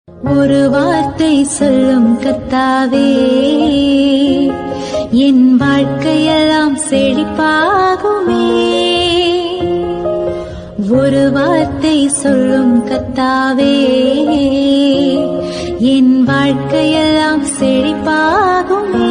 ஒரு வார்த்தை சொல்லும் கர்த்தாவே, என் வாழ்க்கையெல்லாம் செழிப்பாகுமே. ஒரு வார்த்தை சொல்லும் கர்த்தாவே, என் வாழ்க்கையெல்லாம் செழிப்பாகுமே.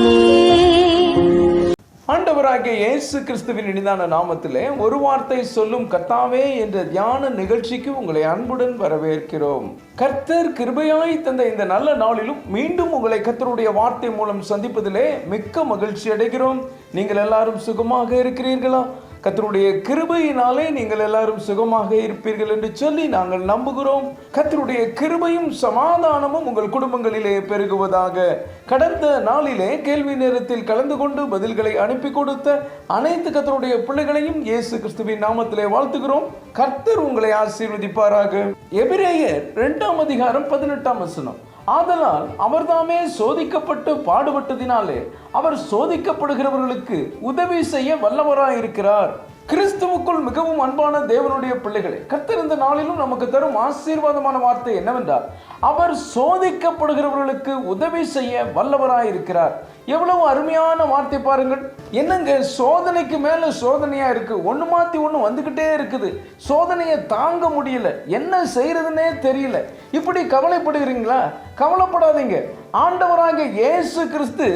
ஆண்டவராகிய இயேசு கிறிஸ்துவின் இனிதான நாமத்திலே ஒரு வார்த்தை சொல்லும் கர்த்தாவே என்ற தியான நிகழ்ச்சிக்கு உங்களை அன்புடன் வரவேற்கிறோம். கர்த்தர் கிருபையாய் தந்த இந்த நல்ல நாளிலும் மீண்டும் உங்களை கர்த்தருடைய வார்த்தை மூலம் சந்திப்பதிலே மிக்க மகிழ்ச்சி அடைகிறோம். நீங்கள் எல்லாரும் சுகமாக இருக்கிறீர்களா? கர்த்தருடைய கிருபையினாலே நீங்கள் எல்லாரும் சுகமாக இருப்பீர்கள் என்று சொல்லி நாங்கள் நம்புகிறோம். கர்த்தருடைய கிருபையும் சமாதானமும் உங்கள் குடும்பங்களிலே பெருகுவதாக. கடந்த நாளிலே கேள்வி நேரத்தில் கலந்து கொண்டு பதில்களை அனுப்பி கொடுத்த அனைத்து கர்த்தருடைய பிள்ளைகளையும் இயேசு கிறிஸ்துவின் நாமத்திலே வாழ்த்துகிறோம். கர்த்தர் உங்களை ஆசீர்வதிப்பாராக. எபிரேயர் 2ஆம் அதிகாரம் 18ஆம் வசனம். ஆதலால் அவர்தாமே சோதிக்கப்பட்டு பாடுபட்டதினாலே அவர் சோதிக்கப்படுகிறவர்களுக்கு உதவி செய்ய வல்லவராயிருக்கிறார். கிறிஸ்துவுக்குள் மிகவும் அன்பான தேவனுடைய பிள்ளைகளே, கர்த்தர் இந்த நாளிலும் நமக்கு தரும் ஆசீர்வாதமான வார்த்தை என்னவென்றால், அவர் சோதிக்கப்படுகிறவர்களுக்கு உதவி செய்ய வல்லவராயிருக்கிறார். எவ்வளவு அருமையான வார்த்தை பாருங்கள். என்னங்க, சோதனைக்கு மேல சோதனையா இருக்கு, ஒண்ணு மாத்தி ஒண்ணு வந்துகிட்டே இருக்குது. சோதனையை தாங்க முடியல, என்ன செய்யறதுன்னே தெரியல. இப்படி கவலைப்படுகிறீங்களா? கவலைப்படாதீங்க. ஆண்டவராகிய இயேசு கிறிஸ்து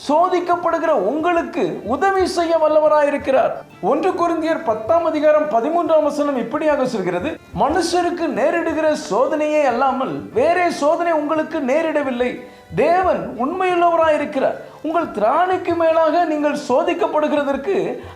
சோதிக்கப்படுகிற உங்களுக்கு உதவி செய்ய வல்லவராயிருக்கிறார். 1 கொரிந்தியர் 10ஆம் அதிகாரம் 13ஆம் வசனம் இப்படியாக சொல்கிறது, மனுஷருக்கு நேரிடுகிற சோதனையே அல்லாமல் வேறே சோதனை உங்களுக்கு நேரிடவில்லை. தேவன் உண்மையுள்ளவராயிருக்கிறார். உங்கள் திராணிக்கு மேலாக நீங்கள் சோதிக்கப்படுகிறதற்கு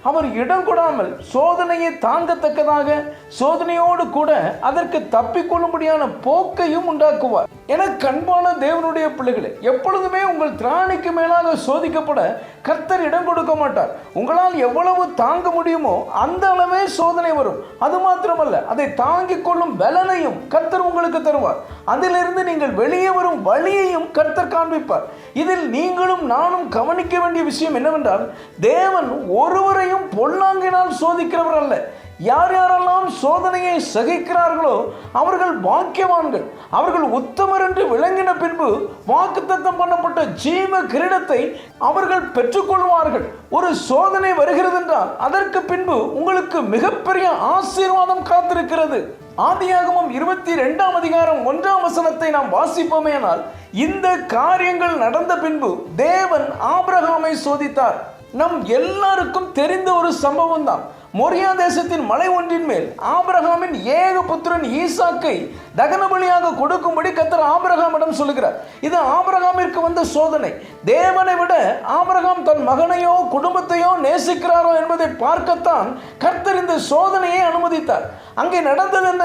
அவர் இடம் கொடாமல் சோதனையை தாங்கத்தக்கதாக சோதனையோடு கூட அதற்கு தப்பிக்கொள்ளும்படியான போக்கையும் உண்டாக்குவார். என கண்பான தேவனுடைய பிள்ளைகளே, எப்பொழுதுமே உங்கள் திராணிக்கு மேலாக சோதிக்கப்பட கர்த்தர் இடம் கொடுக்க மாட்டார். உங்களால் எவ்வளவு தாங்க முடியுமோ அந்த அளவே சோதனை வரும். அது மாத்திரமல்ல, அதை தாங்கிக் கொள்ளும் பலனையும் கர்த்தர் உங்களுக்கு தருவார். அதிலிருந்து நீங்கள் வெளியே வரும் வழியையும் கர்த்தர் காண்பிப்பார். இதில் நீங்களும் நானும் கவனிக்க வேண்டிய விஷயம் என்னவென்றால், தேவன் ஒருவரையும் பொல்லாங்கினால் சோதிக்கிறவர் அல்ல. யார் யாரெல்லாம் சோதனையை சகிக்கிறார்களோ அவர்கள் பாக்கியவான்கள். அவர்கள் உத்தமர் என்று விளங்கின பின்பு வாக்குத்தத்தம் பண்ணப்பட்ட ஜீவ கிரீடத்தை அவர்கள் பெற்றுக்கொள்வார்கள். ஒரு சோதனை வருகிறது என்றால் அதற்கு பின்பு உங்களுக்கு மிகப்பெரிய ஆசீர்வாதம் காத்திருக்கிறது. ஆதியாகமம் 22ஆம் அதிகாரம் 1ஆம் வசனத்தை நாம் வாசிப்போமேனால், இந்த காரியங்கள் நடந்த பின்பு தேவன் ஆபிரகாமை சோதித்தார். நம் எல்லாருக்கும் தெரிந்த ஒரு சம்பவம் தான். மோரியா தேசத்தின் மலை ஒன்றின் மேல் ஆபிரகாமின் ஏக புத்திரன் ஈசாக்கை தகன பலியாக கொடுக்கும்படி கர்த்தர் ஆபிரகாமிடம் சொல்லுகிறார். இது ஆபிரகாமிற்கு வந்த சோதனை. தேவனை விட ஆபிரகாம் தன் மகனையோ குடும்பத்தையோ நேசிக்கிறாரோ என்பதை பார்க்கத்தான் கர்த்தர் இந்த சோதனையை அனுமதித்தார். அங்கே நடந்தது என்ன?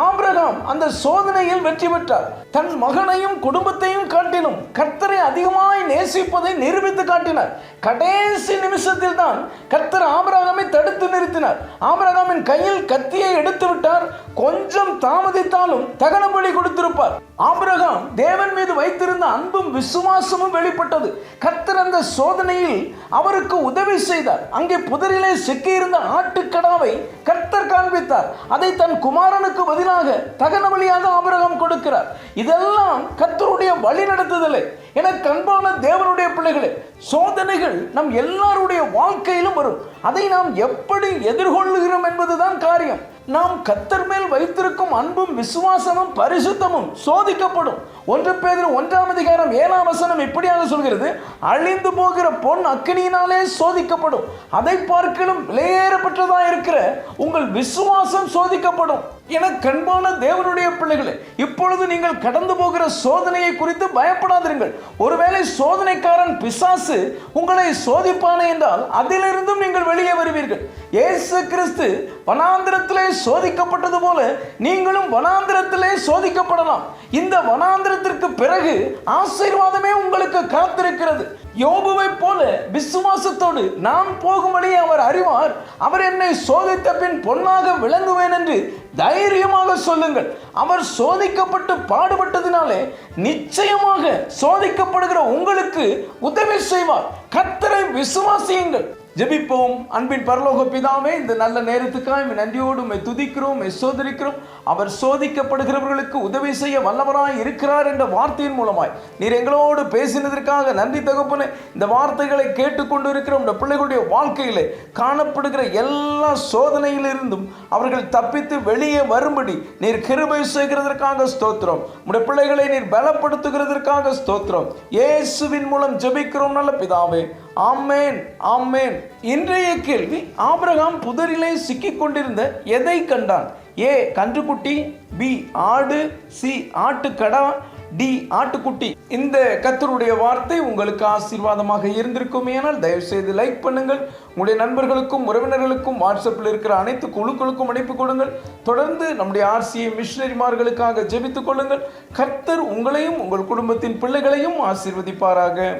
ஆபிரகாம் அந்த சோதனையில் வெற்றி பெற்றார். தன் மகனையும் குடும்பத்தையும் காட்டிலும் கர்த்தரை அதிகமாய் நேசிப்பதை நிரூபித்து காட்டினார். கடைசி நிமிஷத்தில் தான் கர்த்தர் ஆபிரகாமை தடுத்து நிறுத்தினார். ஆபிரகாமின் கையில் கத்தியை எடுத்து விட்டார். கொஞ்சம் தாமதித்தாலும் தகன பலி கொடுத்திருப்பார். ஆபிரகாம் தேவன் மீது வைத்திருந்த அன்பும் விசுவாசமும் வெளிப்பட்டது. கர்த்தர் அந்த சோதனையில் அவருக்கு உதவி செய்தார். அங்கே புதரிலே சிக்கியிருந்த ஆட்டுக்கடாவை கர்த்தர் காண்பித்தார். அதை தன் குமாரனுக்கு பதிலாக தகன பலியாக ஆபிரகாம் கொடுக்கிறார். இதெல்லாம் கர்த்தருடைய வழி நடத்துதலே. என கண்பான தேவனுடைய பிள்ளைகளே, சோதனைகள் நம் எல்லாருடைய வாழ்க்கையிலும் வரும். அதை நாம் எப்படி எதிர்கொள்ளுகிறோம் என்பதுதான் காரியம். நாம் கர்த்தர் மேல் வைத்திருக்கும் அன்பும் விசுவாசமும் பரிசுத்தமும் சோதிக்கப்படும். 1 பேதுரு 1ஆம் அதிகாரம் 7ஆம் வசனம் இப்படியாக சொல்கிறது, அழிந்து போகிற பொன் அக்கினியினாலே சோதிக்கப்படும். அதை பார்க்கலும் விலையேறப்பட்டதா இருக்கிற உங்கள் விசுவாசம் சோதிக்கப்படும். என கண்பான தேவனுடைய பிள்ளைகளே, இப்பொழுது நீங்கள் கடந்து போகிற சோதனையை குறித்து பயப்படாதீர்கள். ஒருவேளை சோதனைக்காரன் பிசாசு உங்களை சோதிப்பானே என்றால் அதிலிருந்தும் நீங்கள் வெளியே வருவீர்கள். இயேசு கிறிஸ்து வனாந்திரத்திலே சோதிக்கப்பட்டது போல நீங்களும் வனாந்திரத்திலே சோதிக்கப்படலாம். இந்த வனாந்திரத்திற்கு பிறகு ஆசீர்வாதமே உங்களுக்கு காத்திருக்கிறது. யோபுவை போல விசுவாசத்தோடு நான் போகும்படி அவர் அறிவார், அவர் என்னை சோதித்த பின் பொன்னாக விளங்குவேன் என்று தைரியமாக சொல்லுங்கள். அவர் சோதிக்கப்பட்டு பாடுபட்டதினாலே நிச்சயமாக சோதிக்கப்படுகிற உங்களுக்கு உதவி செய்வார். கர்த்தரை விசுவாசியுங்கள். ஜெபிப்போம். அன்பின் பரலோக பிதாவே, இந்த நல்ல நேரத்துக்காக நன்றியோடு உம்மை துதிக்கிறோம், உம்மை சோதரிக்கிறோம். அவர் சோதிக்கப்படுகிறவர்களுக்கு உதவி செய்ய வல்லவராய் இருக்கிறார் என்ற வார்த்தையின் மூலமாய் நீர் எங்களோடு பேசினதற்காக நன்றி தகப்பனே. இந்த வார்த்தைகளை கேட்டுக்கொண்டு இருக்கிற உடைய பிள்ளைகளுடைய வாழ்க்கையிலே காணப்படுகிற எல்லா சோதனையிலிருந்தும் அவர்கள் தப்பித்து வெளியே வரும்படி நீர் கிருபை செய்கிறதற்காக ஸ்தோத்திரம். உடைய பிள்ளைகளை நீர் பலப்படுத்துகிறதற்காக ஸ்தோத்திரம். இயேசுவின் மூலம் ஜெபிக்கிறோம் நல்ல பிதாவே, ஆமென், ஆமென். இன்றைய கேள்வி, ஆபிரகாம் புதரிலே சிக்கிக் கொண்டிருந்த எதை கண்டான்? ஏ கன்றுக்குட்டி, பி ஆடு, சி ஆட்டுக்கடா, டி ஆட்டுக்குட்டி. இந்த கர்த்தருடைய வார்த்தை உங்களுக்கு ஆசீர்வாதமாக இருந்திருக்கும். ஏனால் தயவு செய்து லைக் பண்ணுங்கள். உங்களுடைய நண்பர்களுக்கும் உறவினர்களுக்கும் வாட்ஸ்அப்பில் இருக்கிற அனைத்து குழுக்களுக்கும் அனுப்பி கொடுங்கள். தொடர்ந்து நம்முடைய RCA மிஷனரிமார்களுக்காக ஜெபித்துக் கொள்ளுங்கள். கர்த்தர் உங்களையும் உங்கள் குடும்பத்தின் பிள்ளைகளையும் ஆசீர்வதிப்பாராக.